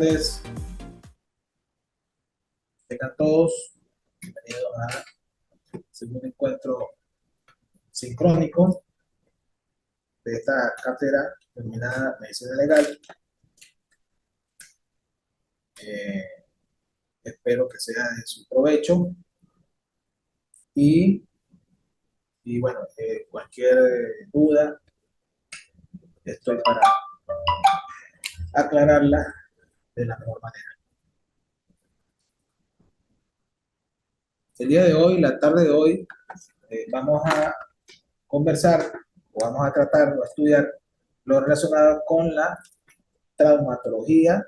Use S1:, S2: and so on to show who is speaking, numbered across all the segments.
S1: tardes, tengan todos bienvenidos a segundo encuentro sincrónico de esta cátedra denominada Medicina Legal. Eh, Espero que sea de su provecho y, y bueno, cualquier duda, estoy para aclararla de la mejor manera. El día de hoy, la tarde de hoy, vamos a conversar o vamos a tratar o a estudiar lo relacionado con la traumatología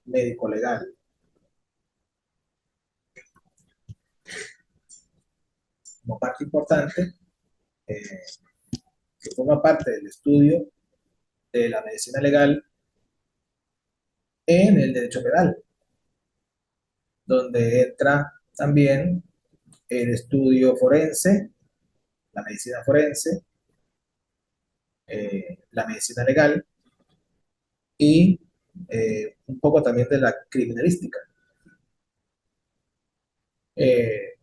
S1: médico-legal. Como parte importante, eh, que forma parte del estudio de la medicina legal en el derecho penal, donde entra también el estudio forense, la medicina forense, la medicina legal y un poco también de la criminalística, eh,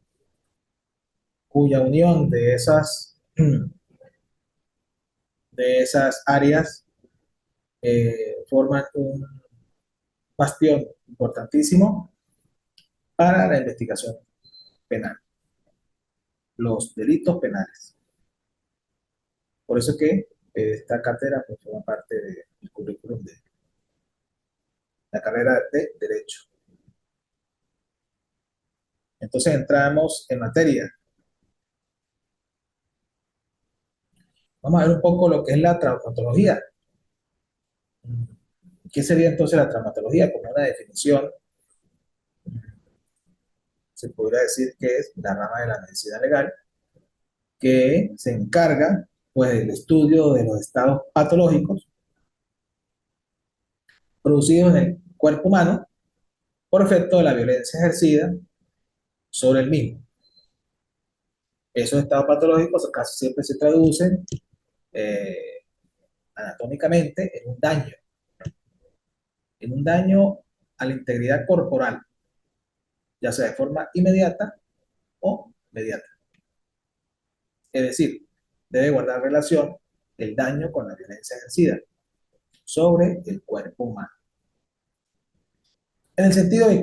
S1: cuya unión de esas áreas forman un bastión importantísimo para la investigación penal, los delitos penales. Por eso que esta cartera pues, forma parte del currículum de la carrera de Derecho. Entonces entramos en materia. Vamos a ver un poco lo que es la traumatología. ¿Qué sería entonces la traumatología? Como una definición, se podría decir que es la rama de la medicina legal que se encarga pues, del estudio de los estados patológicos producidos en el cuerpo humano por efecto de la violencia ejercida sobre el mismo. Esos estados patológicos casi siempre se traducen eh, anatómicamente en un daño a la integridad corporal, ya sea de forma inmediata o mediata. Es decir, debe guardar relación el daño con la violencia ejercida sobre el cuerpo humano. En el sentido de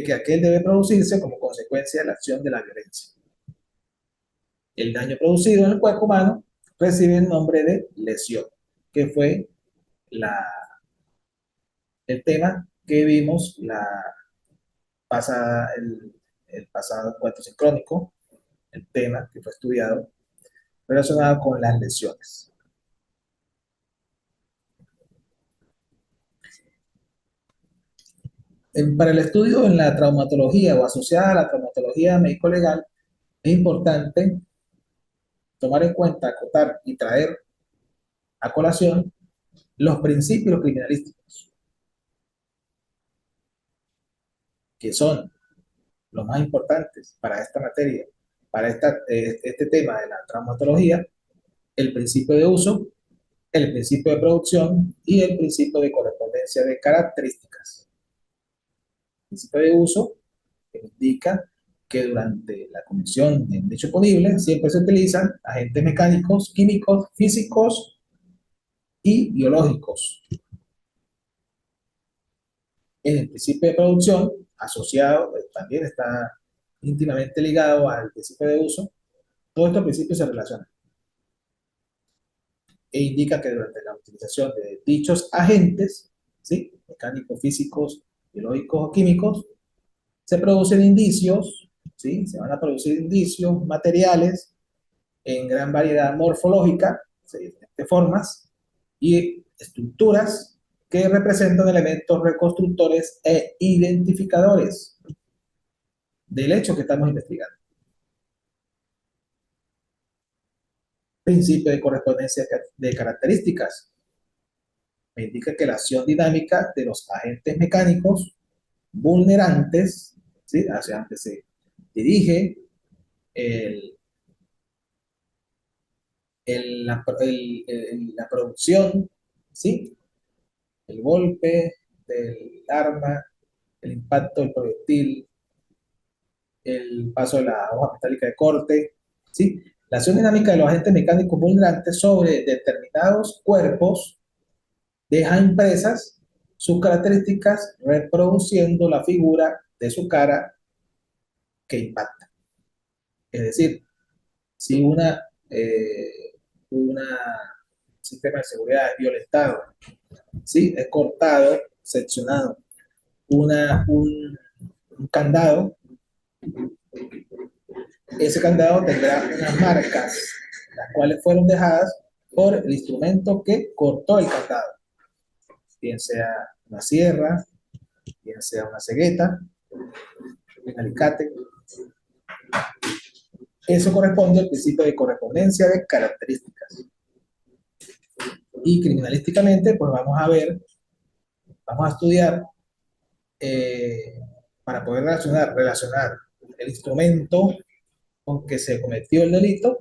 S1: que aquel debe producirse como consecuencia de la acción de la violencia. El daño producido en el cuerpo humano recibe el nombre de lesión, que fue la, el tema que vimos el pasado encuentro sincrónico, el tema que fue estudiado relacionado con las lesiones. Para el estudio en la traumatología o asociada a la traumatología médico-legal, es importante tomar en cuenta, acotar y traer a colación los principios criminalísticos, que son los más importantes para esta materia, para este tema de la traumatología, el principio de uso, el principio de producción y el principio de correspondencia de características. El principio de uso que indica que durante la comisión de un hecho punible siempre se utilizan agentes mecánicos, químicos, físicos y biológicos. En el principio de producción, asociado, también está íntimamente ligado al principio de uso, todos estos principios se relacionan e indica que durante la utilización de dichos agentes, ¿sí? Mecánicos, físicos, biológicos o químicos, se producen indicios, ¿sí? Se van a producir indicios materiales en gran variedad morfológica, ¿sí? De formas y estructuras que representan elementos reconstructores e identificadores del hecho que estamos investigando. Principio de correspondencia de características. Me indica que la acción dinámica de los agentes mecánicos vulnerantes, ¿sí? Hacia donde se dirige el, la producción, ¿sí? El golpe, del arma, el impacto del proyectil, el paso de la hoja metálica de corte, ¿sí? La acción dinámica de los agentes mecánicos vulnerantes sobre determinados cuerpos deja impresas sus características reproduciendo la figura de su cara que impacta. Es decir, si una sistema de seguridad es violentado, ¿sí? Es cortado, seccionado, un candado, ese candado tendrá unas marcas, las cuales fueron dejadas por el instrumento que cortó el candado, bien sea una sierra, bien sea una cegueta, un alicate. Eso corresponde al principio de correspondencia de características. Y criminalísticamente, pues vamos a estudiar eh, para poder relacionar el instrumento con que se cometió el delito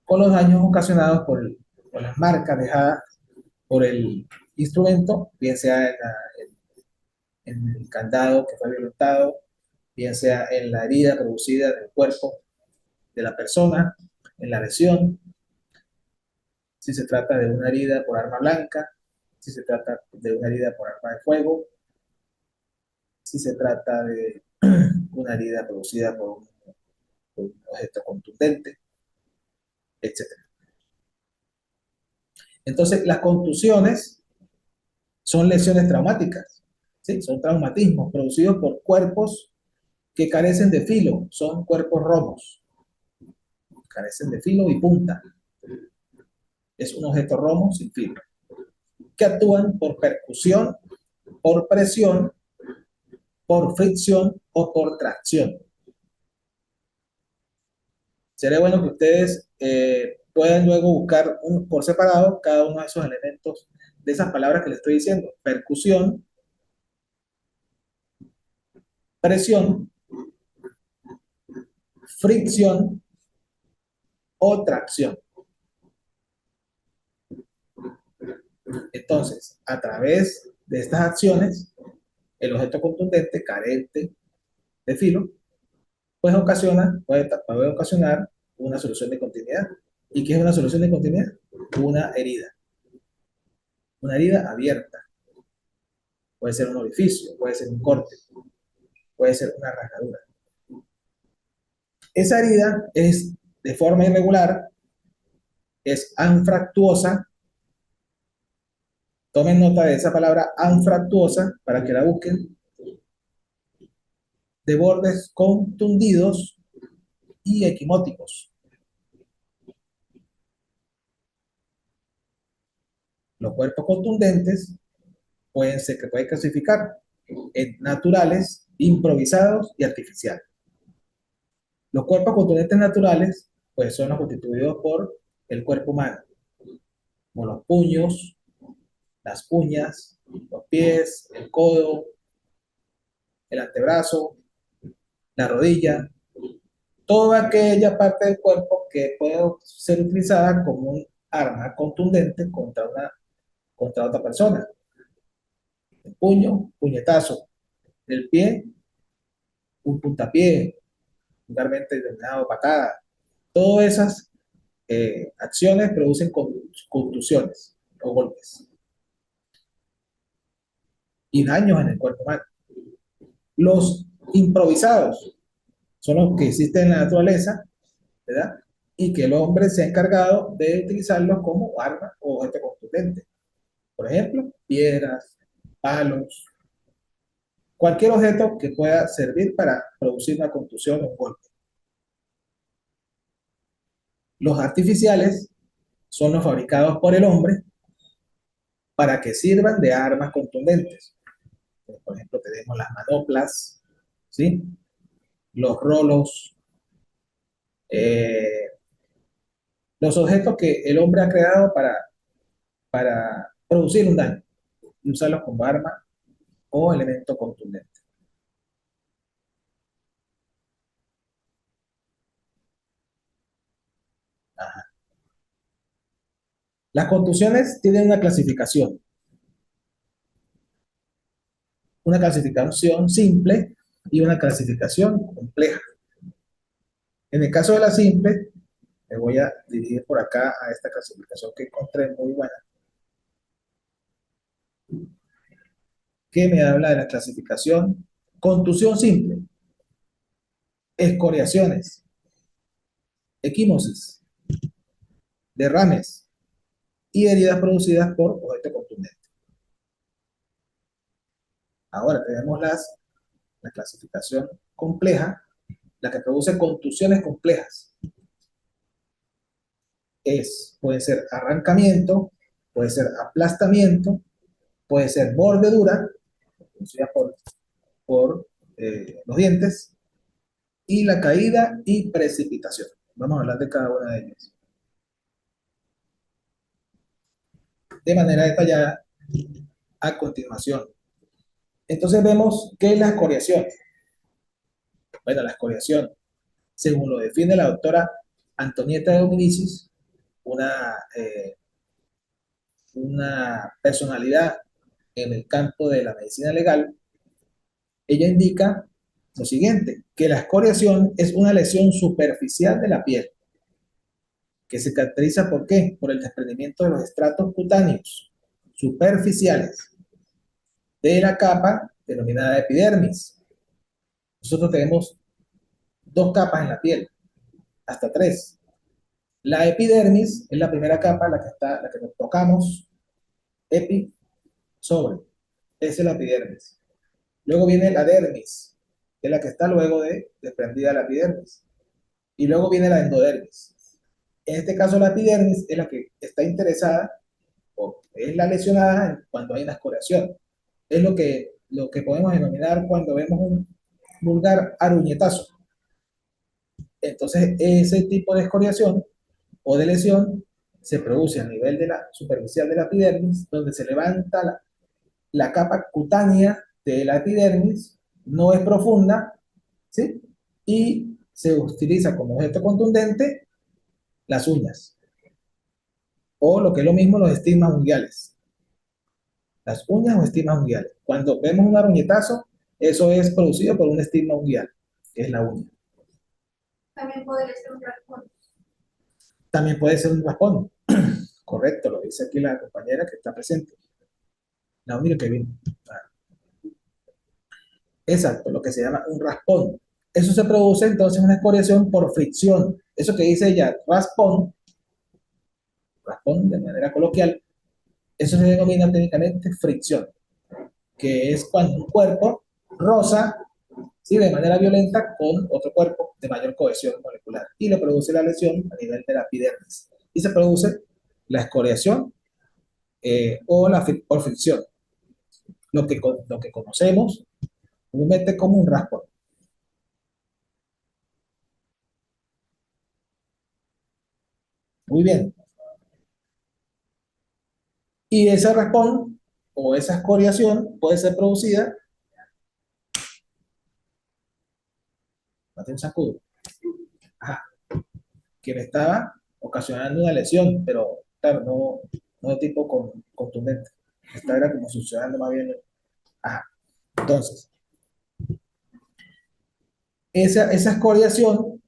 S1: con los daños ocasionados por las marcas dejadas por el instrumento, bien sea en el candado que fue violentado, bien sea en la herida producida en el cuerpo de la persona, en la lesión, si se trata de una herida por arma blanca, si se trata de una herida por arma de fuego, si se trata de una herida producida por un objeto contundente, etc. Entonces, las contusiones son lesiones traumáticas, ¿sí? Son traumatismos producidos por cuerpos que carecen de filo, son cuerpos romos, carecen de filo y punta. Es un objeto romo sin filo, que actúan por percusión, por presión, por fricción o por tracción. Sería bueno que ustedes puedan luego buscar por separado cada uno de esos elementos de esas palabras que les estoy diciendo. Percusión, presión, fricción o tracción. Entonces, a través de estas acciones, el objeto contundente carente de filo, pues puede ocasionar una solución de continuidad. ¿Y qué es una solución de continuidad? Una herida abierta. Puede ser un orificio, puede ser un corte, puede ser una rasgadura. Esa herida es de forma irregular, es anfractuosa. Tomen nota de esa palabra anfractuosa para que la busquen, de bordes contundidos y equimóticos. Los cuerpos contundentes que pueden clasificar en naturales, improvisados y artificiales. Los cuerpos contundentes naturales, pues son los constituidos por el cuerpo humano, como los puños, las uñas, los pies, el codo, el antebrazo, la rodilla, toda aquella parte del cuerpo que puede ser utilizada como un arma contundente contra otra persona. El puño, puñetazo. El pie, un puntapié, vulgarmente denominado patada. Todas esas acciones producen contusiones o golpes y daños en el cuerpo humano. Los improvisados son los que existen en la naturaleza, ¿verdad? Y que el hombre se ha encargado de utilizarlos como arma o objeto contundente. Por ejemplo, piedras, palos, cualquier objeto que pueda servir para producir una contusión o un golpe. Los artificiales son los fabricados por el hombre para que sirvan de armas contundentes. Por ejemplo, tenemos las manoplas, ¿sí? Los rolos, eh, los objetos que el hombre ha creado para producir un daño y usarlos como arma o elemento contundente. Ajá. Las contusiones tienen una clasificación. una clasificación simple y una clasificación compleja. En el caso de la simple, me voy a dirigir por acá a esta clasificación que encontré muy buena, que me habla de la clasificación contusión simple, escoriaciones, equimosis, derrames y heridas producidas por objeto contundente. Ahora tenemos la clasificación compleja, la que produce contusiones complejas. Puede ser arrancamiento, puede ser aplastamiento, puede ser mordedura, producida por los dientes, y la caída y precipitación. Vamos a hablar de cada una de ellas de manera detallada a continuación. Entonces vemos que la escoriación, bueno, la escoriación, según lo define la doctora Antonieta de Dominicis, una, eh, una personalidad en el campo de la medicina legal, ella indica lo siguiente, que la escoriación es una lesión superficial de la piel, que se caracteriza ¿por qué? Por el desprendimiento de los estratos cutáneos superficiales de la capa denominada epidermis. Nosotros tenemos dos capas en la piel, hasta tres. La epidermis es la primera capa, la que nos tocamos, epi, sobre. Esa es la epidermis. Luego viene la dermis, que es la que está luego de desprendida la epidermis. Y luego viene la endodermis. En este caso, la epidermis es la que está interesada o es la lesionada cuando hay una escoriación. Es lo que podemos denominar cuando vemos un vulgar aruñetazo. Entonces, ese tipo de escoriación o de lesión se produce a nivel de la superficial de la epidermis, donde se levanta la capa cutánea de la epidermis, no es profunda, ¿sí? Y se utiliza como objeto contundente las uñas, o lo que es lo mismo, los estigmas unguiales. Las uñas o estigmas unguiales. Cuando vemos un aruñetazo, eso es producido por un estigma unguial, que es la uña.
S2: También podría ser un raspón.
S1: También puede ser un raspón. Correcto, lo dice aquí la compañera que está presente. La única que vino. Exacto, lo que se llama un raspón. Eso se produce entonces una escoriación por fricción. Eso que dice ella, raspón de manera coloquial, eso se denomina técnicamente fricción, que es cuando un cuerpo roza, ¿sí?, de manera violenta con otro cuerpo de mayor cohesión molecular y le produce la lesión a nivel de la epidermis. Y se produce la escoriación por fricción, lo que conocemos comúnmente como un raspón. Muy bien. Y ese raspón o esa escoriación puede ser producida, sacudo, ajá, que me estaba ocasionando una lesión, pero claro, no de tipo contundente. Esta era como succionando más bien. Ajá. Entonces, esa escoriación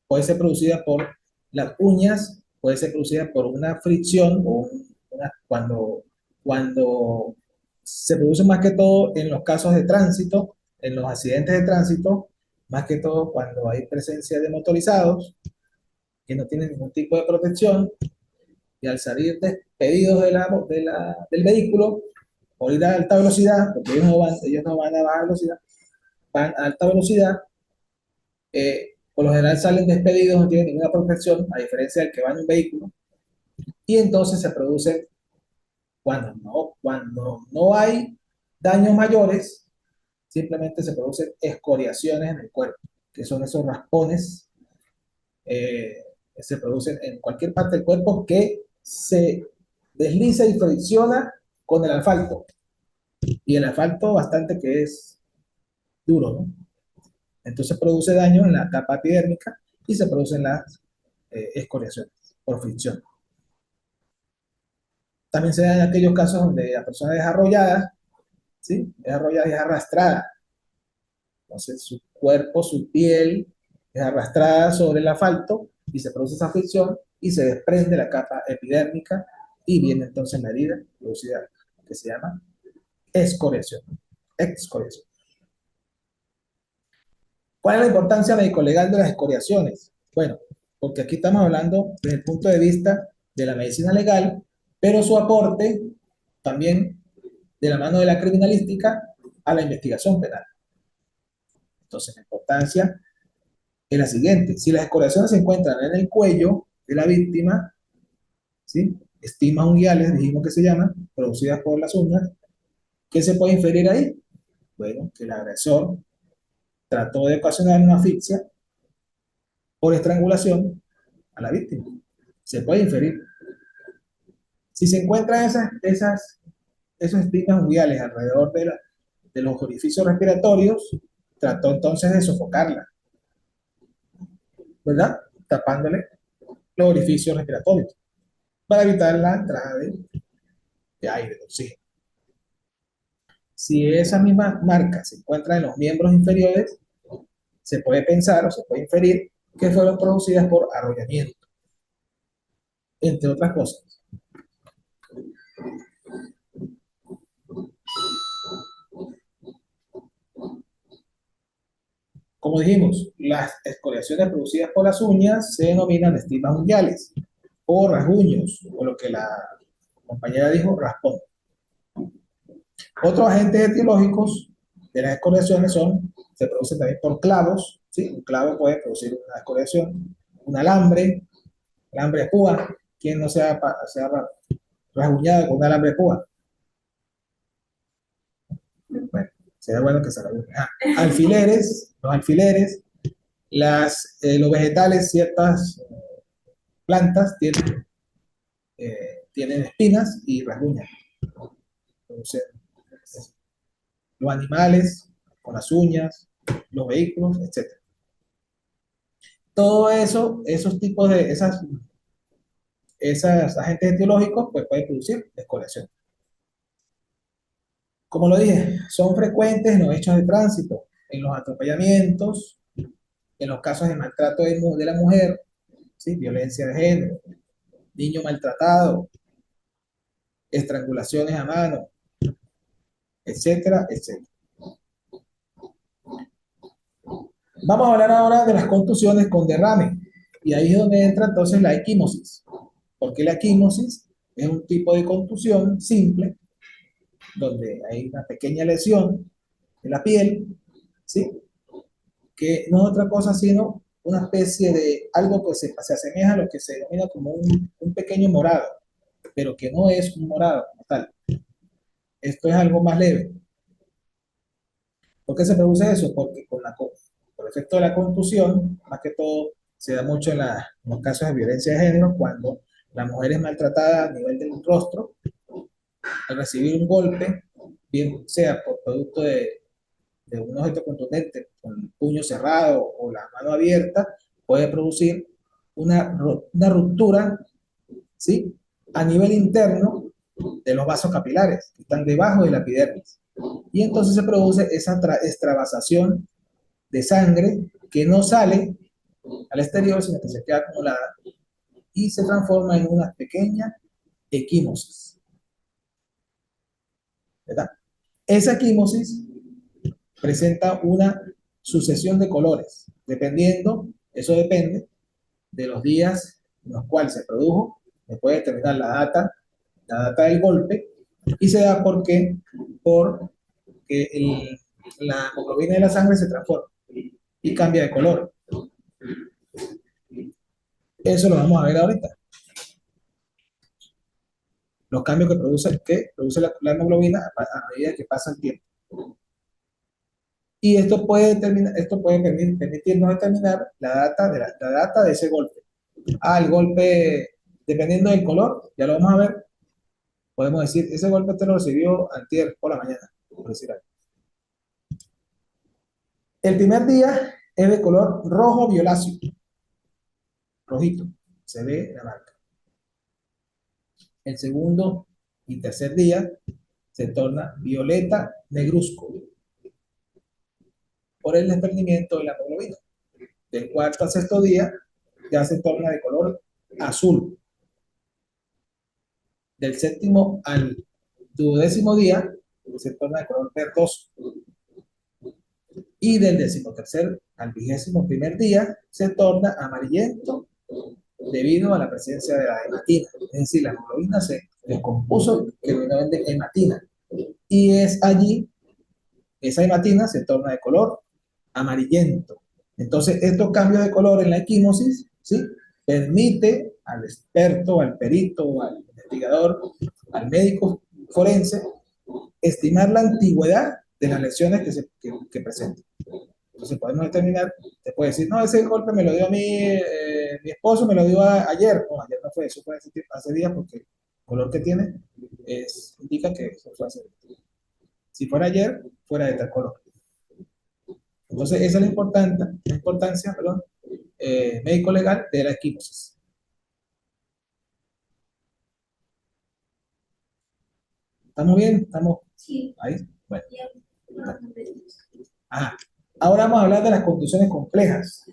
S1: puede ser producida por las uñas, puede ser producida por una fricción o cuando se produce más que todo en los casos de tránsito, en los accidentes de tránsito, más que todo cuando hay presencia de motorizados que no tienen ningún tipo de protección y al salir despedidos del vehículo o ir a alta velocidad, porque ellos no van a baja velocidad, van a alta velocidad, por lo general salen despedidos, no tienen ninguna protección, a diferencia del que va en un vehículo, y entonces se producen, cuando no hay daños mayores, simplemente se producen escoriaciones en el cuerpo, que son esos raspones eh, que se producen en cualquier parte del cuerpo que se desliza y fricciona con el asfalto. Y el asfalto bastante que es duro, ¿no? Entonces produce daño en la capa epidérmica y se producen las escoriaciones por fricción. También se dan aquellos casos donde la persona es arrollada ¿sí? Es arrollada y es arrastrada. Entonces su cuerpo, su piel es arrastrada sobre el asfalto y se produce esa fricción y se desprende la capa epidérmica y viene entonces la herida producida que se llama escoriación. Excoriación. ¿Cuál es la importancia médico-legal de las escoriaciones? Bueno, porque aquí estamos hablando desde el punto de vista de la medicina legal, pero su aporte también de la mano de la criminalística a la investigación penal. Entonces, la importancia es la siguiente. Si las escoriaciones se encuentran en el cuello de la víctima, ¿sí? Estimas unguiales, dijimos que se llaman, producidas por las uñas, ¿qué se puede inferir ahí? Bueno, que el agresor trató de ocasionar una asfixia por estrangulación a la víctima. Se puede inferir. Si se encuentran esos estigmas unguiales alrededor de los orificios respiratorios, trató entonces de sofocarla, ¿verdad? Tapándole los orificios respiratorios para evitar la entrada de aire, de oxígeno. Si esa misma marca se encuentra en los miembros inferiores, se puede pensar o se puede inferir que fueron producidas por arrollamiento, entre otras cosas. Como dijimos, las escoriaciones producidas por las uñas se denominan estigmas unguiales o rasguños, o lo que la compañera dijo, raspón. Otros agentes etiológicos de las escoriaciones se producen también por clavos, ¿sí? Un clavo puede producir una escoriación, un alambre de púa, quien no sea rasguñado con un alambre de púa. Bueno, sería bueno que se rasguñe. Alfileres, los alfileres, los vegetales, ciertas plantas tienen espinas y rasguñan. Entonces, los animales con las uñas, los vehículos, etcétera. Todo eso, esos tipos de, esas agentes etiológicos, pues pueden producir escoriación. Como lo dije, son frecuentes en los hechos de tránsito, en los atropellamientos, en los casos de maltrato de la mujer, ¿sí? Violencia de género, niño maltratado, estrangulaciones a mano, etcétera, etcétera. Vamos a hablar ahora de las contusiones con derrame. Y ahí es donde entra entonces la equimosis. Porque la equimosis es un tipo de contusión simple, donde hay una pequeña lesión en la piel, ¿sí? Que no es otra cosa sino una especie de algo que se asemeja a lo que se denomina como un pequeño morado, pero que no es un morado como tal. Esto es algo más leve. ¿Por qué se produce eso? Porque por efecto de la contusión, más que todo, se da mucho en los casos de violencia de género, cuando la mujer es maltratada a nivel del rostro, al recibir un golpe, bien sea por producto de un objeto contundente, con el puño cerrado o la mano abierta, puede producir una ruptura, ¿sí? A nivel interno de los vasos capilares, que están debajo de la epidermis. Y entonces se produce esa extravasación de sangre que no sale al exterior, sino que se queda acumulada y se transforma en una pequeña equimosis, ¿verdad? Esa equimosis presenta una sucesión de colores, eso depende de los días en los cuales se produjo, se puede determinar la data del golpe, y se da porque la hemoglobina de la sangre se transforma y cambia de color. Eso lo vamos a ver ahorita. Los cambios que produce la hemoglobina a medida que pasa el tiempo. Y esto puede permitirnos determinar la data de ese golpe. El golpe, dependiendo del color, ya lo vamos a ver, podemos decir, ese golpe te lo recibió antier por la mañana, por decir algo. El primer día es de color rojo violáceo, rojito, se ve la marca. El segundo y tercer día se torna violeta negruzco por el desprendimiento de la hemoglobina. Del cuarto al sexto día ya se torna de color azul. Del séptimo al duodécimo día se torna de color verdoso. Y del decimotercer al 21º día se torna amarillento debido a la presencia de la hematina. Es decir, la hemoglobina se descompuso en hematina. Y es allí, esa hematina se torna de color amarillento. Entonces, estos cambios de color en la equimosis, ¿sí?, permite al experto, al perito, al investigador, al médico forense, estimar la antigüedad de las lesiones que presentan. Entonces podemos determinar, te puede decir, no, ese golpe me lo dio a mí, mi esposo me lo dio ayer. No, ayer no fue, eso fue hace días porque el color que tiene indica que eso fue hace días. Si fuera ayer, fuera de tal color. Entonces esa es la importancia, perdón, médico-legal de la equimosis. ¿Estamos bien? ¿Estamos
S2: Sí.
S1: ahí? Bueno.
S2: Bien.
S1: Ajá. Ahora vamos a hablar de las contusiones complejas.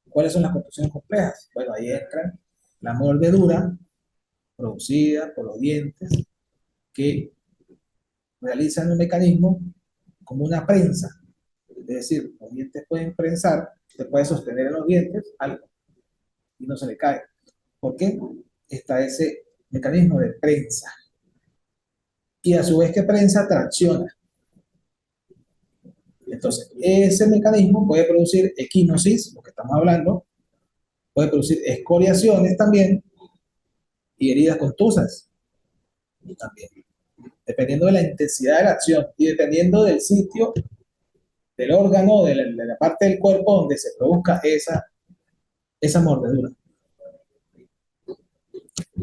S1: ¿Cuáles son las contusiones complejas? Bueno, ahí entran la mordedura producida por los dientes que realizan un mecanismo como una prensa. Es decir, los dientes pueden prensar, se puede sostener en los dientes algo y no se le cae. ¿Por qué? Está ese mecanismo de prensa. Y a su vez que prensa, tracciona. Entonces, ese mecanismo puede producir equimosis, lo que estamos hablando, puede producir escoriaciones también y heridas contusas también, dependiendo de la intensidad de la acción y dependiendo del sitio, del órgano, de la parte del cuerpo donde se produzca esa mordedura.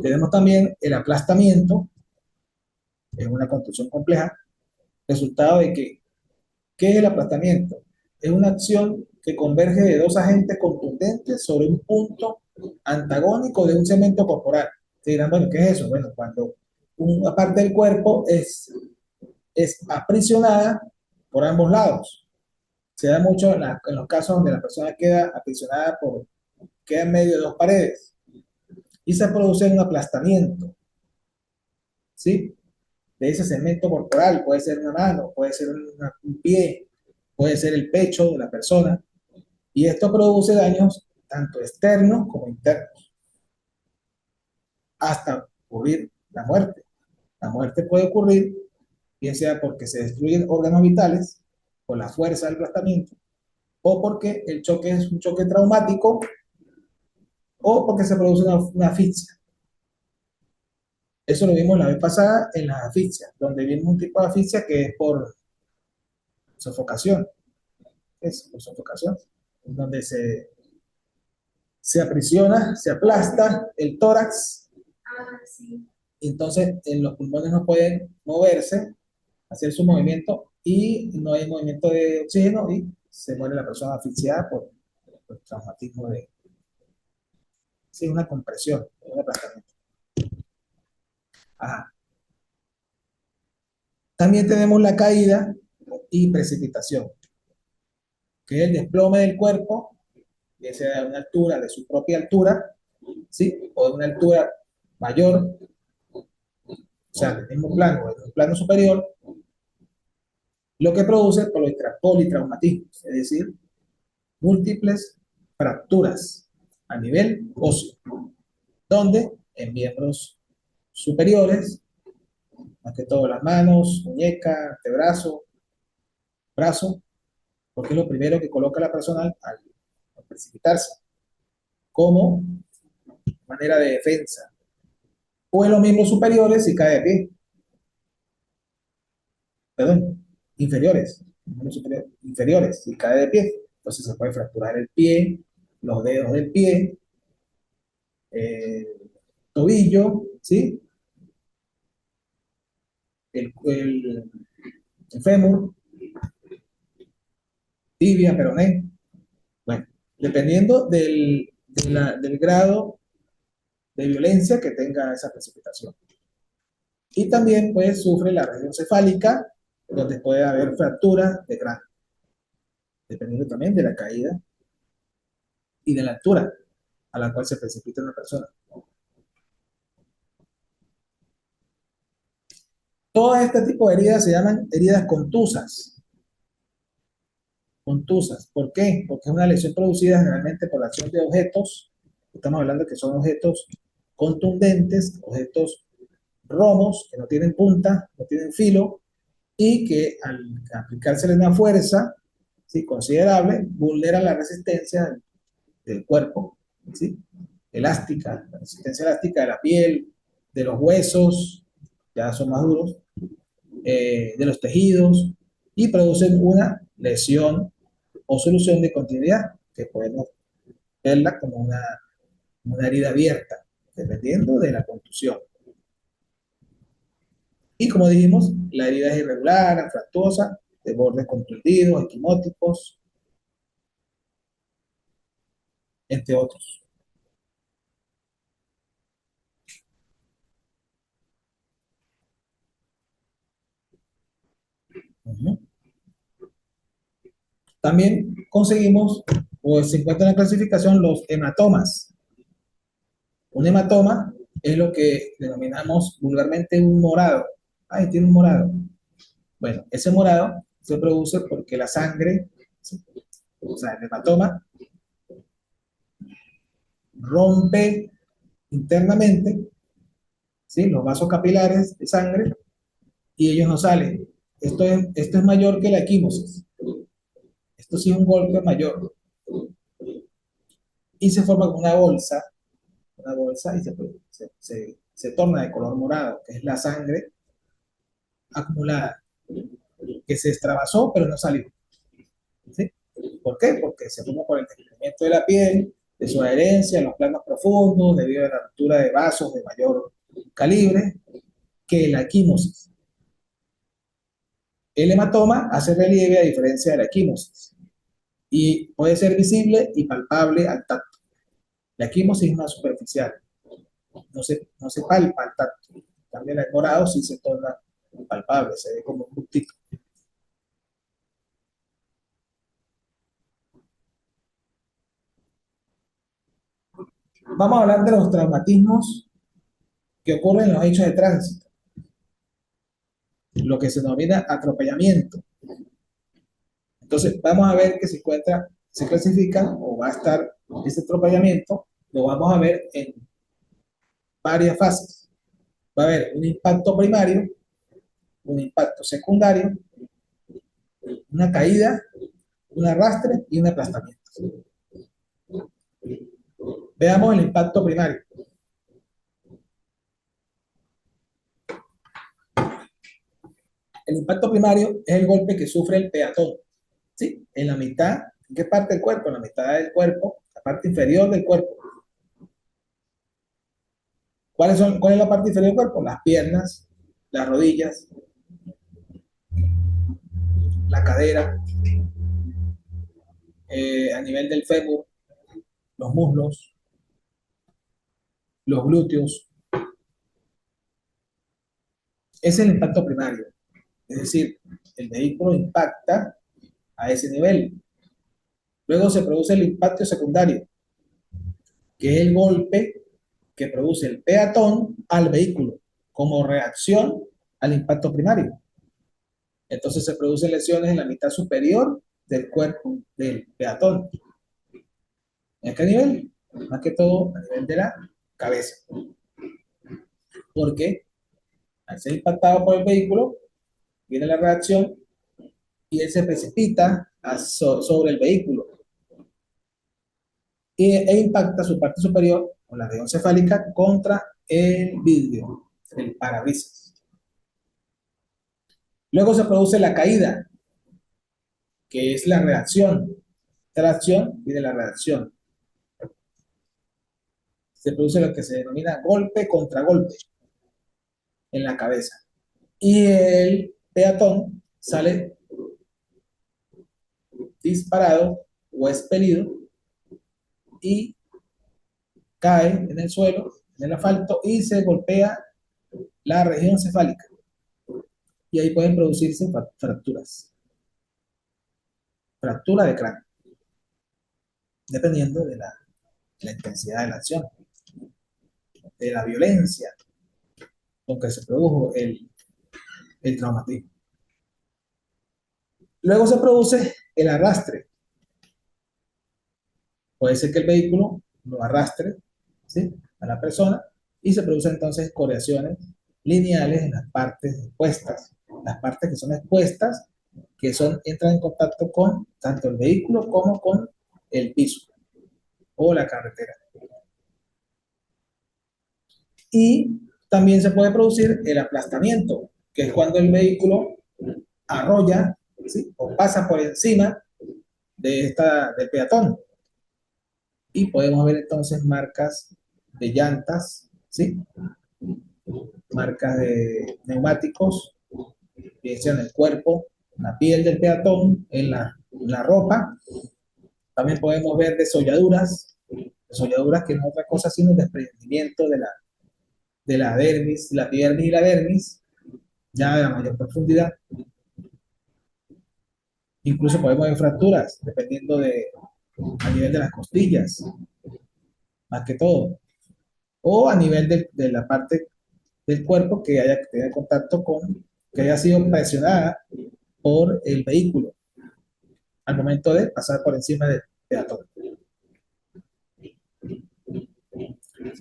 S1: Tenemos también el aplastamiento, es una contusión compleja, resultado de que, ¿qué es el aplastamiento? Es una acción que converge de dos agentes contundentes sobre un punto antagónico de un segmento corporal. Se dirán, bueno, ¿qué es eso? Bueno, cuando una parte del cuerpo es aprisionada por ambos lados. Se da mucho en los casos donde la persona queda aprisionada queda en medio de dos paredes y se produce un aplastamiento, ¿sí?, de ese segmento corporal. Puede ser una mano, puede ser un pie, puede ser el pecho de la persona, y esto produce daños tanto externos como internos, hasta ocurrir la muerte. La muerte puede ocurrir bien sea porque se destruyen órganos vitales por la fuerza del aplastamiento, o porque el choque es un choque traumático, o porque se produce una asfixia. Eso lo vimos la vez pasada en las asfixias, donde vimos un tipo de asfixia que es por sofocación. Es por sofocación, donde se aprisiona, se aplasta el tórax,
S2: Ah, sí.
S1: y entonces los pulmones no pueden moverse, hacer su movimiento, y no hay movimiento de oxígeno y se muere la persona asfixiada por traumatismo sí, una compresión, un aplastamiento. Ajá. También tenemos la caída y precipitación, que es el desplome del cuerpo, ya sea de una altura, de su propia altura, ¿sí?, o de una altura mayor, o sea, del mismo plano, del plano superior, lo que produce politraumatismo, es decir, múltiples fracturas a nivel óseo, donde en miembros superiores, más que todo las manos, muñeca, antebrazo, brazo, porque es lo primero que coloca la persona al precipitarse, como manera de defensa, o en los miembros superiores si cae de pie, perdón, inferiores, inferiores si cae de pie, entonces se puede fracturar el pie, los dedos del pie, tobillo, ¿sí?, el fémur, tibia, peroné. Bueno, dependiendo del grado de violencia que tenga esa precipitación. Y también pues sufre la región cefálica, donde puede haber fractura de cráneo, dependiendo también de la caída y de la altura a la cual se precipita una persona. Todo este tipo de heridas se llaman heridas contusas. Contusas. ¿Por qué? Porque es una lesión producida generalmente por la acción de objetos. Estamos hablando que son objetos contundentes, objetos romos, que no tienen punta, no tienen filo, y que al aplicársele una fuerza, ¿sí?, considerable, vulneran la resistencia del cuerpo, ¿sí?, elástica, la resistencia elástica de la piel, de los huesos, ya son más duros, de los tejidos, y producen una lesión o solución de continuidad, que podemos verla como una herida abierta, dependiendo de la contusión. Y como dijimos, la herida es irregular, anfractuosa, de bordes contundidos, equimóticos, entre otros. Uh-huh. También conseguimos, o se encuentra en la clasificación, los hematomas. Un hematoma es lo que denominamos vulgarmente un morado. Ay, tiene un morado. Bueno, ese morado se produce porque la sangre, o sea, el hematoma, rompe internamente, ¿sí?, los vasos capilares de sangre y ellos no salen. Esto es mayor que la equimosis. Esto sí es un golpe mayor. Y se forma como una bolsa y se torna de color morado, que es la sangre acumulada, que se extravasó pero no salió. ¿Sí? ¿Por qué? Porque se forma por el desprendimiento de la piel, de su adherencia en los planos profundos, debido a la ruptura de vasos de mayor calibre, que la equimosis. El hematoma hace relieve a diferencia de la equimosis y puede ser visible y palpable al tacto. La equimosis es más superficial, no se palpa al tacto. También el morado sí se torna palpable, se ve como un puntito. Vamos a hablar de los traumatismos que ocurren en los hechos de tránsito, lo que se denomina atropellamiento. Entonces, vamos a ver que se clasifica o va a estar este atropellamiento, lo vamos a ver en varias fases. Va a haber un impacto primario, un impacto secundario, una caída, un arrastre y un aplastamiento. Veamos el impacto primario. El impacto primario es el golpe que sufre el peatón, ¿sí?, en la mitad. ¿En qué parte del cuerpo? En la mitad del cuerpo, la parte inferior del cuerpo. ¿Cuál es la parte inferior del cuerpo? Las piernas, las rodillas, la cadera, a nivel del fémur, los muslos, los glúteos. Ese es el impacto primario. Es decir, el vehículo impacta a ese nivel. Luego se produce el impacto secundario, que es el golpe que produce el peatón al vehículo como reacción al impacto primario. Entonces se producen lesiones en la mitad superior del cuerpo del peatón. ¿En qué nivel? Más que todo a nivel de la cabeza. Porque al ser impactado por el vehículo, viene la reacción y él se precipita sobre el vehículo e impacta su parte superior con la región cefálica contra el vidrio, el parabrisas. Luego se produce la caída, que es la reacción. De la acción y de la reacción. Se produce lo que se denomina golpe contra golpe en la cabeza. Y el peatón sale disparado o expelido y cae en el suelo, en el asfalto y se golpea la región cefálica. Y ahí pueden producirse fracturas. Fractura de cráneo, dependiendo de la intensidad de la acción, de la violencia con que se produjo el traumatismo. Luego se produce el arrastre. Puede ser que el vehículo lo arrastre, ¿sí?, a la persona, y se producen entonces escoriaciones lineales en las partes expuestas. Las partes que son expuestas, entran en contacto con tanto el vehículo como con el piso o la carretera. Y también se puede producir el aplastamiento, que es cuando el vehículo arrolla, ¿sí?, o pasa por encima del peatón. Y podemos ver entonces marcas de llantas, ¿sí?, marcas de neumáticos, bien sea en el cuerpo, en la piel del peatón, en la ropa. También podemos ver desolladuras que no es otra cosa sino el desprendimiento de la dermis, la epidermis y la dermis, ya a mayor profundidad. Incluso podemos ver fracturas, dependiendo a nivel de las costillas, más que todo, o a nivel de la parte del cuerpo que haya tenido contacto que haya sido presionada por el vehículo al momento de pasar por encima del peatón.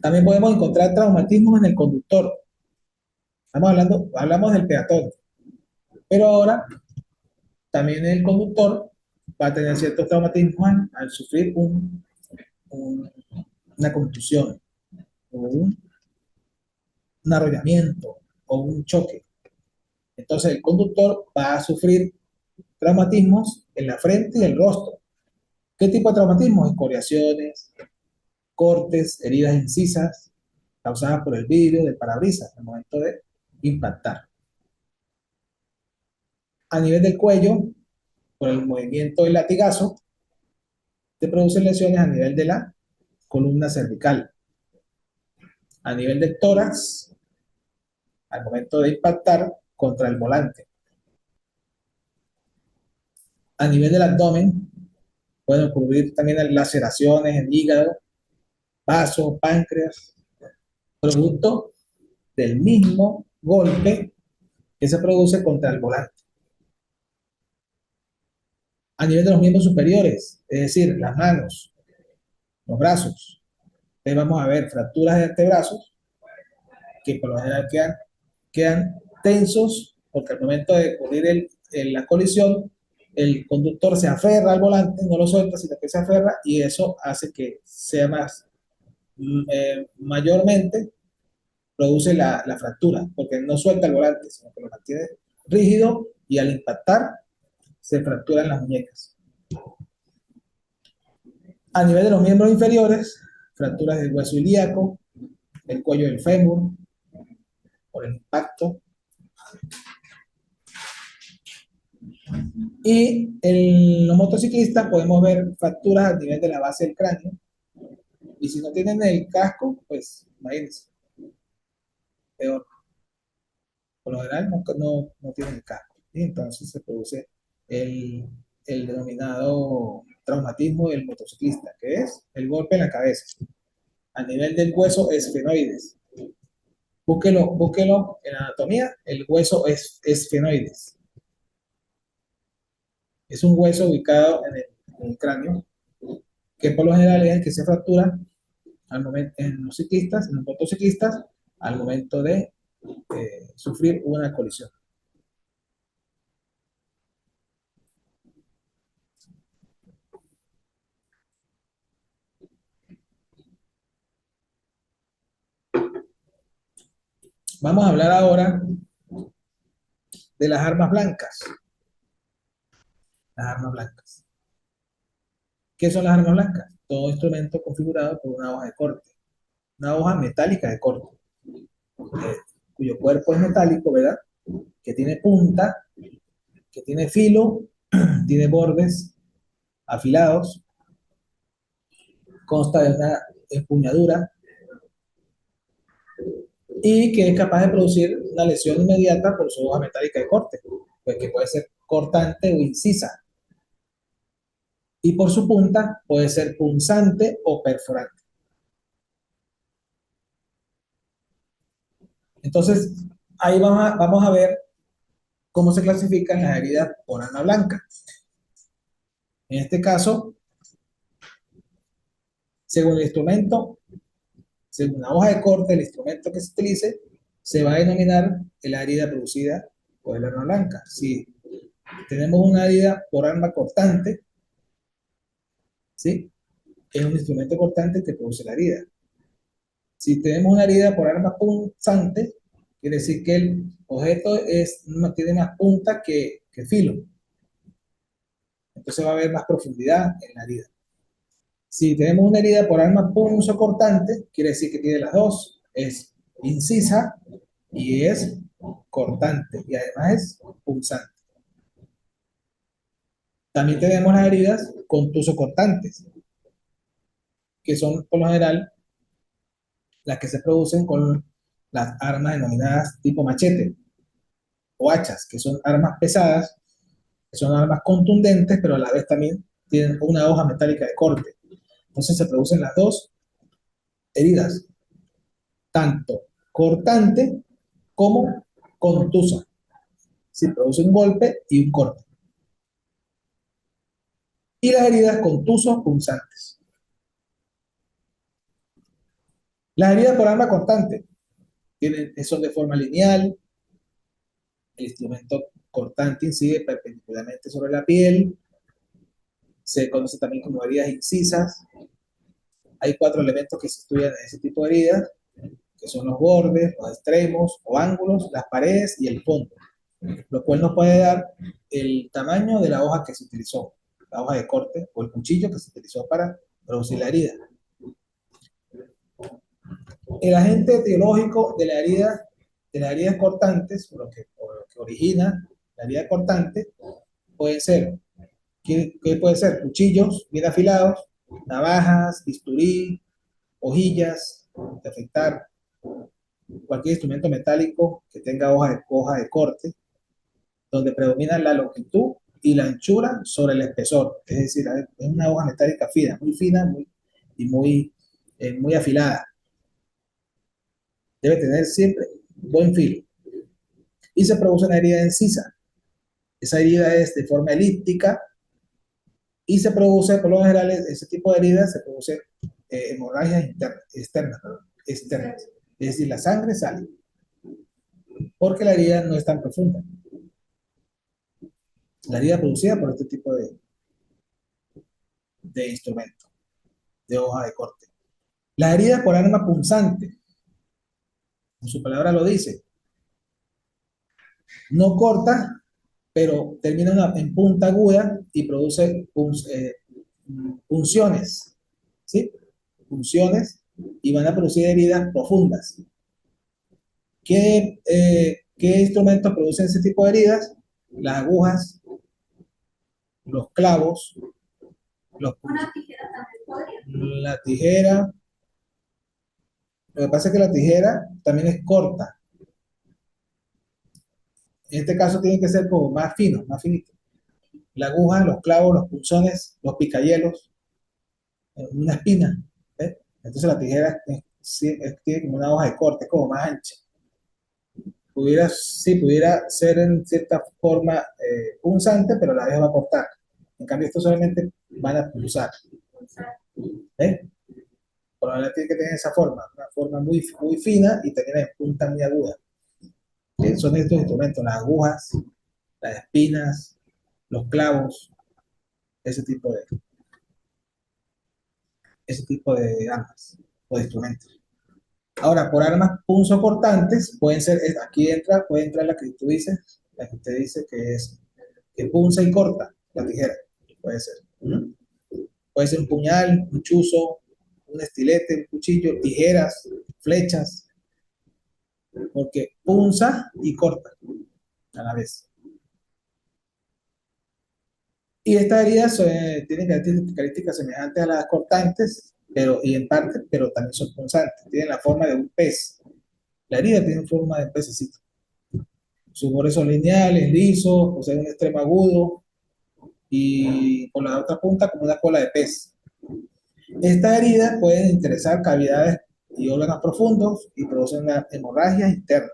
S1: También podemos encontrar traumatismos en el conductor. Hablamos del peatón, pero ahora también el conductor va a tener ciertos traumatismos al sufrir una contusión, o un arrollamiento, o un choque. Entonces el conductor va a sufrir traumatismos en la frente y el rostro. ¿Qué tipo de traumatismos? Escoriaciones, cortes, heridas incisas causadas por el vidrio del parabrisas al momento de impactar. A nivel del cuello, por el movimiento del latigazo, se producen lesiones a nivel de la columna cervical. A nivel del tórax, al momento de impactar contra el volante. A nivel del abdomen, pueden ocurrir también laceraciones en hígado, vaso, páncreas, producto del mismo golpe que se produce contra el volante. A nivel de los miembros superiores, es decir, las manos, los brazos, entonces vamos a ver fracturas de antebrazos que por lo general quedan tensos porque al momento de ocurrir la colisión, el conductor se aferra al volante, no lo suelta, sino que se aferra, y eso hace que sea mayormente produce la fractura, porque no suelta el volante, sino que lo mantiene rígido y al impactar se fracturan las muñecas. A nivel de los miembros inferiores, fracturas del hueso ilíaco, el cuello del fémur, por el impacto. Y en los motociclistas podemos ver fracturas a nivel de la base del cráneo. Y si no tienen el casco, pues imagínense, peor. Por lo general no tienen el casco. Y entonces se produce el denominado traumatismo del motociclista, que es el golpe en la cabeza. A nivel del hueso esfenoides. Búsquelo en anatomía, el hueso es esfenoides. Es un hueso ubicado en el cráneo, que por lo general es el que se fractura en los ciclistas, en los motociclistas, al momento de sufrir una colisión. Vamos a hablar ahora de las armas blancas. Las armas blancas. ¿Qué son las armas blancas? Todo instrumento configurado por una hoja de corte, una hoja metálica de corte, cuyo cuerpo es metálico, ¿verdad? Que tiene punta, que tiene filo, tiene bordes afilados, consta de una empuñadura y que es capaz de producir una lesión inmediata por su hoja metálica de corte, pues que puede ser cortante o incisa. Y por su punta puede ser punzante o perforante. Entonces, ahí vamos a ver cómo se clasifican las heridas por arma blanca. En este caso, según el instrumento, según la hoja de corte, el instrumento que se utilice, se va a denominar la herida producida por el arma blanca. Si tenemos una herida por arma cortante, ¿sí? Es un instrumento cortante que produce la herida. Si tenemos una herida por arma punzante, quiere decir que el objeto tiene más punta que filo. Entonces va a haber más profundidad en la herida. Si tenemos una herida por arma punzocortante, quiere decir que tiene las dos. Es incisa y es cortante. Y además es punzante. También tenemos las heridas contusocortantes, que son por lo general las que se producen con las armas denominadas tipo machete o hachas, que son armas pesadas, que son armas contundentes, pero a la vez también tienen una hoja metálica de corte. Entonces se producen las dos heridas, tanto cortante como contusa. Si produce un golpe y un corte. Y las heridas contusos punzantes. Las heridas por arma cortante son de forma lineal. El instrumento cortante incide perpendicularmente sobre la piel. Se conoce también como heridas incisas. Hay 4 elementos que se estudian en ese tipo de heridas, que son los bordes, los extremos o ángulos, las paredes y el fondo, lo cual nos puede dar el tamaño de la hoja que se utilizó, la hoja de corte o el cuchillo que se utilizó para producir la herida. El agente etiológico de las heridas cortantes, o lo que origina la herida cortante, puede ser, ¿qué puede ser? Cuchillos bien afilados, navajas, bisturí, hojillas de afeitar, cualquier instrumento metálico que tenga hoja de corte, donde predomina la longitud y la anchura sobre el espesor. Es decir, es una hoja metálica fina y muy afilada. Debe tener siempre buen filo. Y se produce una herida incisa. Esa herida es de forma elíptica y se produce, por lo general, ese tipo de heridas se produce hemorragias externas. Es decir, la sangre sale porque la herida no es tan profunda. La herida producida por este tipo de instrumento, de hoja de corte. La herida por arma punzante, como su palabra lo dice, no corta, pero termina en punta aguda y produce punciones, ¿sí? Punciones y van a producir heridas profundas. ¿Qué instrumentos producen ese tipo de heridas? Las agujas, los clavos,
S2: Una tijera también podría.
S1: la tijera. Lo que pasa es que la tijera también es corta. En este caso tiene que ser como más fino, más finito. La aguja, los clavos, los punzones, los picayelos, una espina. ¿Eh? Entonces la tijera tiene como una hoja de corte, es como más ancha. Pudiera ser en cierta forma punzante, pero a la vez va a cortar. En cambio, esto solamente van a pulsar. ¿Eh? Por lo general tiene que tener esa forma, una forma muy fina y termina en punta muy aguda. Son estos instrumentos, las agujas, las espinas, los clavos, ese tipo de, ese tipo de armas o de instrumentos. Ahora, por armas punzocortantes, pueden ser, puede entrar la que tú dices, la que usted dice que punza y corta, la tijera, puede ser. Puede ser un puñal, un chuzo, un estilete, un cuchillo, tijeras, flechas, porque punza y corta a la vez. Y estas heridas tienen características semejantes a las cortantes, y en parte, pero también son punzantes. Tienen la forma de un pez. La herida tiene forma de pececito. Sus bordes son lineales, lisos, poseen un extremo agudo y por la otra punta como una cola de pez. Estas heridas pueden interesar cavidades y órganos profundos y producen una hemorragia interna.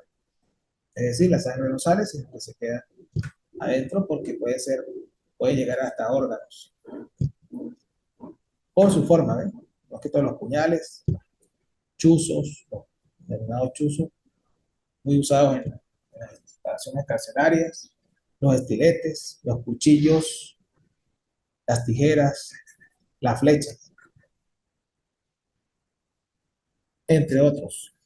S1: Es decir, la sangre no sale, sino que se queda adentro porque puede llegar hasta órganos. Por su forma, ¿ven? Más que todos los puñales, chuzos, los denominados chuzos, muy usados en las instalaciones carcelarias, los estiletes, los cuchillos, las tijeras, las flechas, entre otros.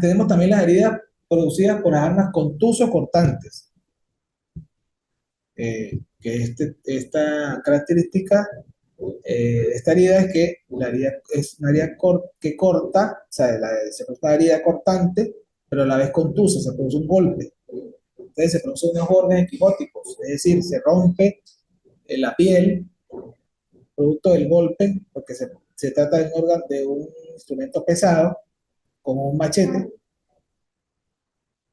S1: Tenemos también las heridas producidas por las armas contuso-cortantes, que esta característica, esta herida es que la herida es una herida que corta, o sea, se produce una herida cortante, pero a la vez contusa, se produce un golpe. Entonces se producen unos bordes equimóticos, es decir, se rompe la piel producto del golpe, porque se trata de de un instrumento pesado, como un machete,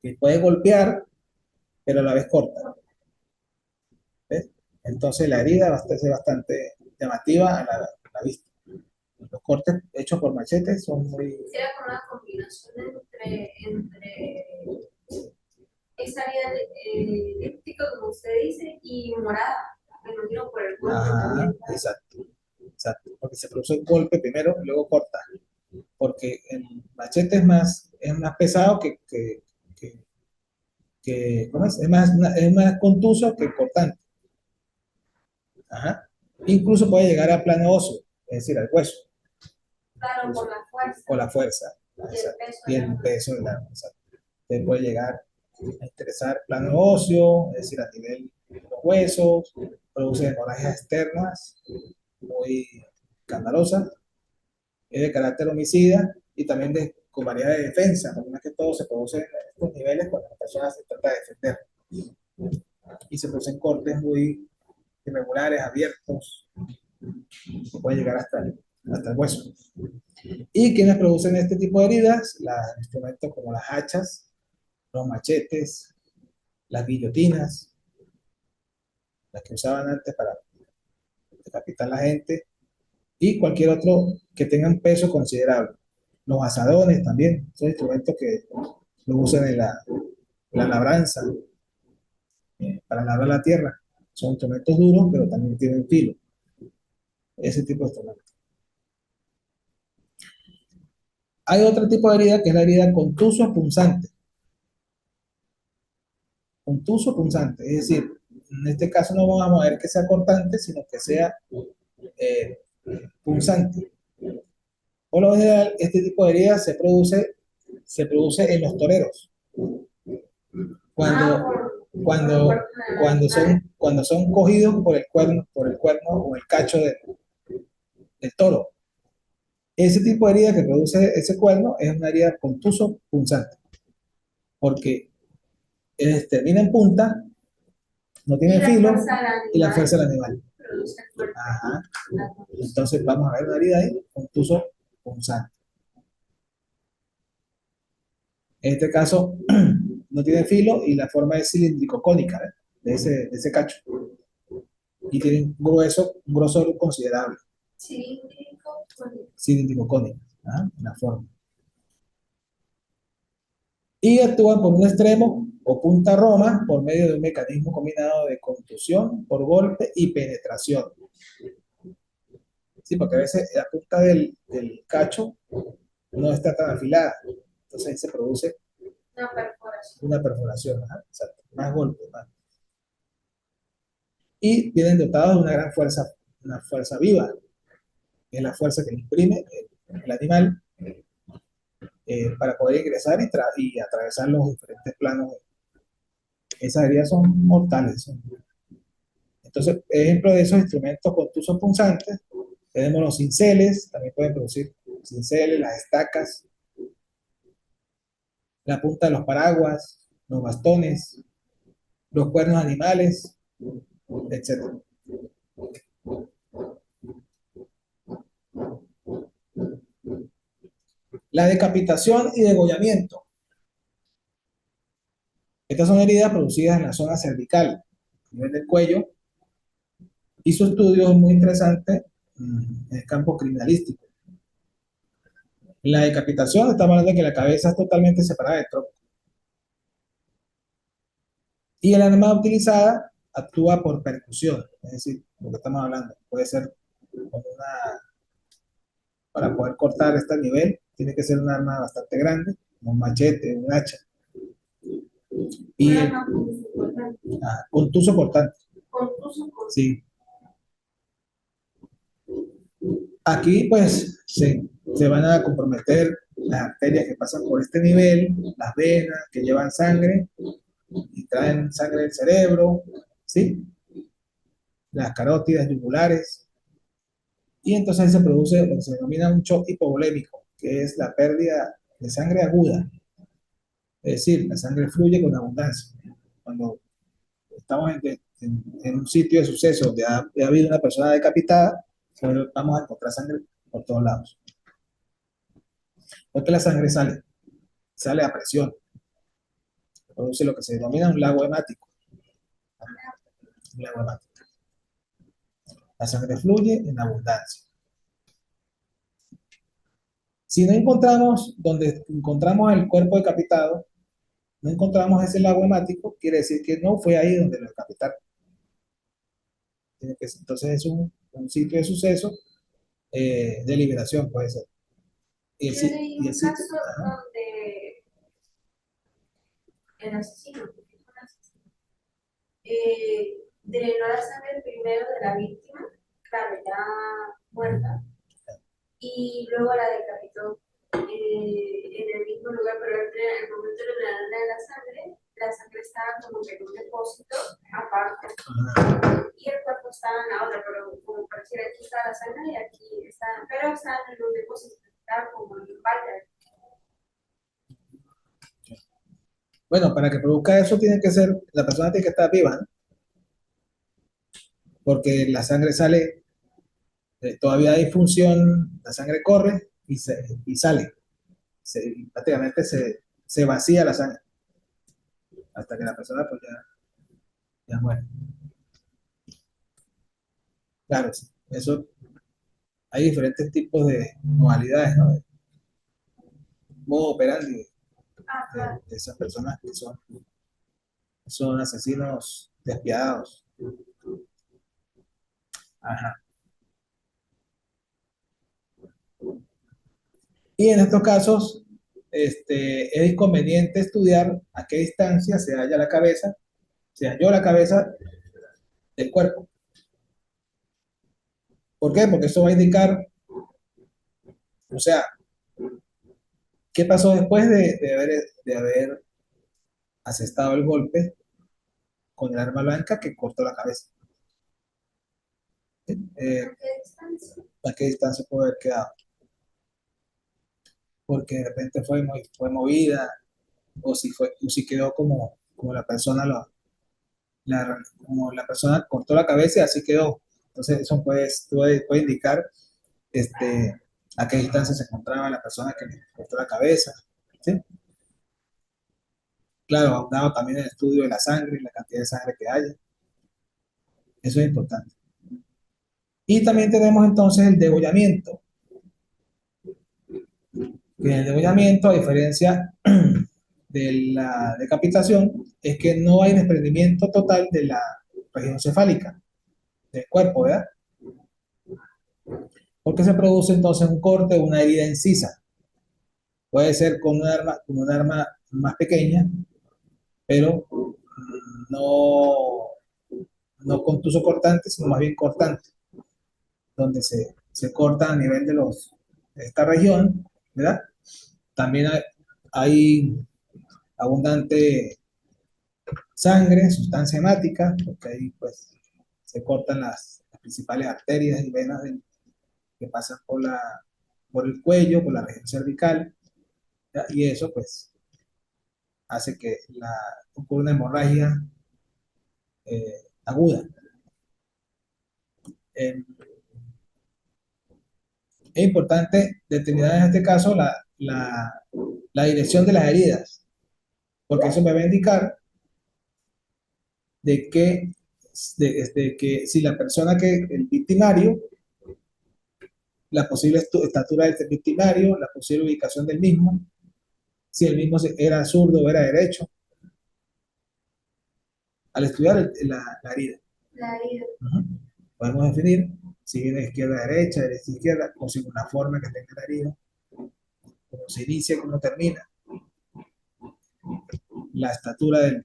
S1: que puede golpear, pero a la vez corta. ¿Ves? Entonces la herida va a ser bastante llamativa a la vista. Los cortes hechos por machetes son muy...
S2: Era como una combinación entre esa área elíptica, como usted dice, y morada, me imagino por el golpe
S1: Ajá,
S2: también.
S1: exacto, exacto. Porque se produce un golpe primero y luego corta. Porque el machete es más pesado ¿cómo es? Es más contuso que cortante. Ajá. Incluso puede llegar a plano óseo, es decir, al hueso,
S2: Claro, por la fuerza
S1: por la fuerza. Y el peso del arma. Exacto. Entonces puede llegar a interesar plano óseo, es decir, a nivel de los huesos, produce hemorragias externas muy escandalosas, es de carácter homicida y también con variedad de defensa, porque más que todo se produce en estos niveles cuando la persona se trata de defender y se producen cortes muy irregulares, abiertos, que pueden llegar hasta el hueso. ¿Y quienes producen este tipo de heridas? Los instrumentos como las hachas, los machetes, las guillotinas, las que usaban antes para decapitar a la gente, y cualquier otro que tenga un peso considerable. Los asadones también, son instrumentos que lo usan en la labranza, para labrar la tierra. Son instrumentos duros, pero también tienen filo. Ese tipo de instrumentos. Hay otro tipo de herida que es la herida contuso punzante. Contuso punzante, es decir, en este caso no vamos a ver que sea cortante, sino que sea eh, punzante. Por lo general, este tipo de herida se produce en los toreros. Cuando, cuando, cuando son cogidos por el cuerno o el cacho del toro. Ese tipo de herida que produce ese cuerno es una herida contuso punzante, porque termina en punta, no tiene filo y la fuerza del animal. Ajá. Entonces vamos a ver una herida ahí, contuso punzante. En este caso no tiene filo y la forma es cilíndrico-cónica, ¿eh? De ese cacho. Y tiene un grosor considerable. Cilíndrico-cónica, ¿ah? La forma. Y actúan por un extremo o punta roma por medio de un mecanismo combinado de contusión por golpe y penetración. Sí, porque a veces la punta del cacho no está tan afilada, entonces ahí se produce una perforación, ¿ah? Exacto, más golpe, más. Y vienen dotados de una fuerza viva, que es la fuerza que imprime el animal para poder ingresar y atravesar los diferentes planos. Esas heridas son mortales. Entonces, ejemplo de esos instrumentos contusos punzantes, tenemos los cinceles, también pueden producir cinceles, las estacas, la punta de los paraguas, los bastones, los cuernos animales, etc. La decapitación y degollamiento. Estas son heridas producidas en la zona cervical, a nivel del cuello, y su estudio es muy interesante en el campo criminalístico. En la decapitación estamos hablando de que la cabeza es totalmente separada del tronco. Y el arma utilizada actúa por percusión, es decir, lo que estamos hablando, puede ser como una, para poder cortar este nivel, tiene que ser un arma bastante grande, un machete, un hacha, y
S2: Una más importante.
S1: contuso cortante.
S2: Contuso con
S1: Sí. Aquí pues se van a comprometer las arterias que pasan por este nivel, las venas que llevan sangre y traen sangre del cerebro, ¿sí? Las carótidas yugulares, y entonces se produce lo que se denomina un shock hipovolémico, que es la pérdida de sangre aguda, es decir, la sangre fluye con abundancia. Cuando estamos en un sitio de suceso donde ha habido una persona decapitada, vamos a encontrar sangre por todos lados. Porque la sangre sale a presión, produce lo que se denomina un lago hemático. Un lago hemático. La sangre fluye en abundancia. Si no encontramos, donde encontramos el cuerpo decapitado, no encontramos ese lago hemático, quiere decir que no fue ahí donde lo decapitaron. Entonces es un sitio de suceso de liberación, puede ser. Y el,
S2: Yo
S1: si-
S2: leí
S1: y
S2: un
S1: el sitio,
S2: caso
S1: ajá,
S2: donde el asesino, porque fue un asesino, drenó la sangre primero de la víctima, claro, ya muerta, y luego la decapitó en el mismo lugar, pero en el momento de drenar la sangre estaba como que en un depósito aparte,
S1: ajá.
S2: y el cuerpo estaba en la otra, pero como pareciera aquí está la sangre y aquí está, pero estaba en un depósito, estaba como en un balde.
S1: Bueno, para que produzca eso tiene que ser, la persona tiene que estar viva, ¿no? Porque la sangre sale, todavía hay función, la sangre corre y sale. Prácticamente se vacía la sangre hasta que la persona pues ya muere. Claro, sí, eso hay diferentes tipos de modalidades, ¿no? De modo operandi
S2: Ah, claro.
S1: de esas personas que son asesinos despiadados. Ajá. Y en estos casos, es conveniente estudiar a qué distancia se halló la cabeza del cuerpo. ¿Por qué? Porque eso va a indicar, o sea, qué pasó después de haber asestado el golpe con el arma blanca que cortó la cabeza. Eh,
S2: ¿A qué distancia?
S1: ¿A qué distancia puede haber quedado? Porque de repente fue movida, o si quedó como la persona como la persona cortó la cabeza y así quedó. Entonces eso puede indicar a qué distancia se encontraba la persona que le cortó la cabeza. ¿Sí? Claro, dado también el estudio de la sangre, la cantidad de sangre que haya. Eso es importante. Y también tenemos entonces el degollamiento. Que el degollamiento, a diferencia de la decapitación, es que no hay desprendimiento total de la región cefálica del cuerpo, ¿verdad? Porque se produce entonces un corte o una herida incisa. Puede ser con un arma más pequeña, pero no, no contuso cortante, sino más bien cortante, donde se corta a nivel de esta región, ¿verdad? También hay abundante sangre, sustancia hemática, porque ahí pues se cortan las principales arterias y venas que pasan por el cuello, por la región cervical, ¿ya? Y eso pues hace que ocurra una hemorragia aguda. Eh, es importante determinar en este caso la, la dirección de las heridas, porque eso me va a indicar de que, que si la persona que, el victimario, la posible estatura del victimario, la posible ubicación del mismo, si el mismo era zurdo o era derecho, al estudiar la herida.
S2: La herida.
S1: Podemos definir si viene de izquierda a derecha, de derecha a izquierda, o si una forma que tenga la herida, cómo se inicia, cómo termina, la estatura de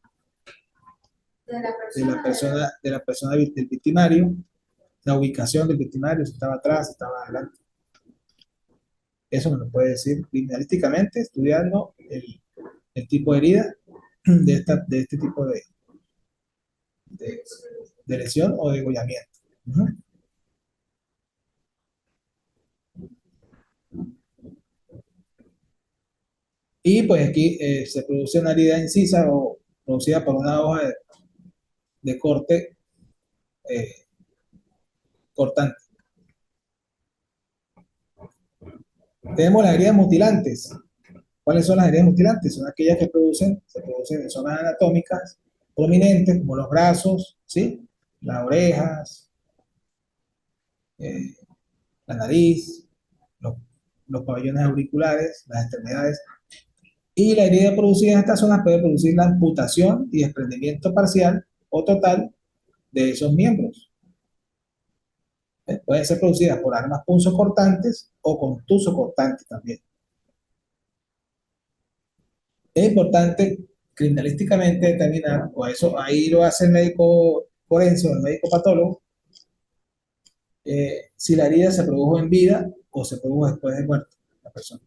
S1: la persona del victimario, la ubicación del victimario, si estaba atrás, si estaba adelante. Eso me lo puede decir criminalísticamente, estudiando el tipo de herida de este tipo de, de lesión o degollamiento. Y pues aquí se produce una herida incisa o producida por una hoja de corte cortante. Tenemos las heridas mutilantes. ¿Cuáles son las heridas mutilantes? Son aquellas que se producen en zonas anatómicas prominentes, como los brazos, ¿sí? Las orejas, la nariz, los, los pabellones auriculares, las extremidades. Y la herida producida en estas zonas puede producir la amputación y desprendimiento parcial o total de esos miembros. Pueden ser producidas por armas punzocortantes o contusocortantes también. Es importante criminalísticamente determinar, o eso ahí lo hace el médico forense o el médico patólogo, si la herida se produjo en vida o se produjo después de muerto la persona.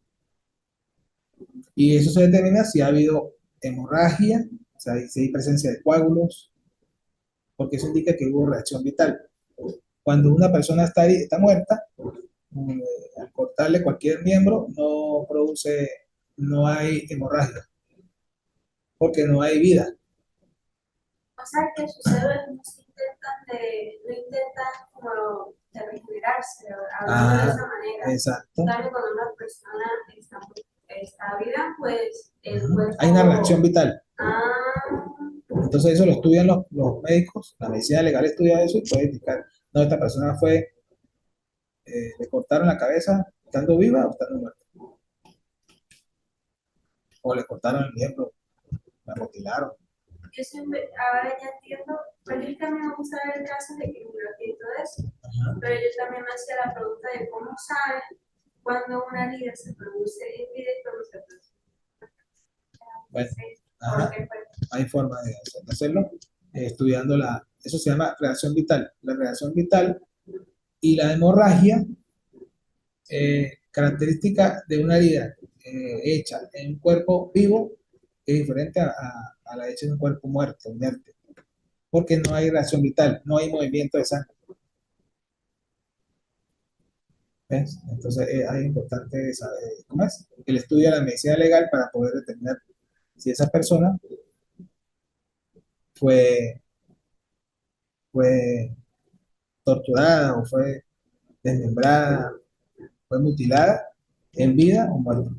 S1: Y eso se determina si ha habido hemorragia, o sea, si hay presencia de coágulos, porque eso indica que hubo reacción vital. Cuando una persona está muerta, al cortarle cualquier miembro, no hay hemorragia, porque no hay vida.
S2: O sea, que sus células no intentan como de regenerarse, hablando de esa manera.
S1: Exacto.
S2: Claro, cuando una persona está viva, pues el cuerpo...
S1: Hay una reacción vital.
S2: Ah.
S1: Entonces eso lo estudian los médicos, la medicina legal estudia eso y puede indicar, no, esta persona le cortaron la cabeza estando viva o estando muerta. O le cortaron el miembro, la mutilaron.
S2: Yo siempre, ahora ya entiendo, porque yo también me gusta ver el caso de criminología y todo eso, pero yo también me hacía la pregunta de cómo saben cuando una herida se produce en vida y cuando se produce.
S1: Bueno, hay formas de hacerlo, estudiando eso se llama reacción vital. La reacción vital y la hemorragia, característica de una herida hecha en un cuerpo vivo es diferente a la hecha en un cuerpo muerto, inerte, porque no hay reacción vital, no hay movimiento de sangre. ¿Ves? Entonces es importante saber, ¿cómo es? El estudio de la medicina legal para poder determinar si esa persona fue torturada o fue desmembrada, fue mutilada en vida o muerta.